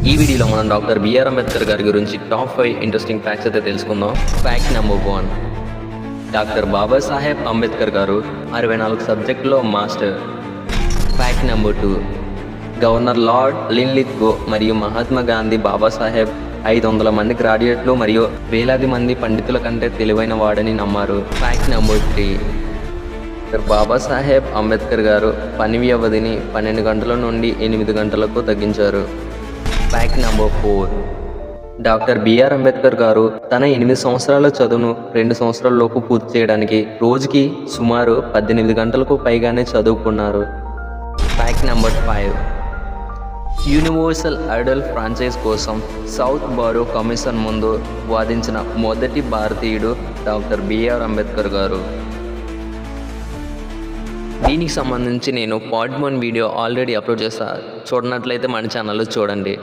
ఈ వీడియోలో మనం డాక్టర్ బిఆర్ అంబేద్కర్ గారి గురించి టాప్ 5 ఇంట్రెస్టింగ్ ఫ్యాక్ట్స్ అయితే తెలుసుకుందాం. Fact number 1, doctor Babasaheb Ambedkar గారు 64 సబ్జెక్టులో master. Fact number 2, governor lord Linlithgow మరియు మహాత్మా గాంధీ బాబాసాహెబ్ 500 మంది గ్రాడ్యుయేట్లు మరియు వేలాది మంది పండితుల కంటే తెలివైన వాడని నమ్మారు. Fact number 3, doctor Babasaheb Ambedkar గారు పని వ్యవధిని 12 గంటల నుండి 8 గంటలకు తగ్గించారు. Fact number 4, doctor BR Ambedkar గారు తన 8 సంవత్సరాల చదువును 2 సంవత్సరాలలోపు పూర్తి చేయడానికి రోజుకి సుమారు 18 గంటలకు పైగానే చదువుకున్నారు. Fact number 5, universal Idol franchise కోసం సౌత్ బారో కమిషన్ ముందు వాదించిన మొదటి భారతీయుడు డాక్టర్ బిఆర్ అంబేద్కర్ గారు. దీనికి సంబంధించి నేను పార్ట్ 1 వీడియో ఆల్రెడీ అప్లోడ్ చేస్తాను, చూడనట్లయితే మన ఛానల్లో చూడండి.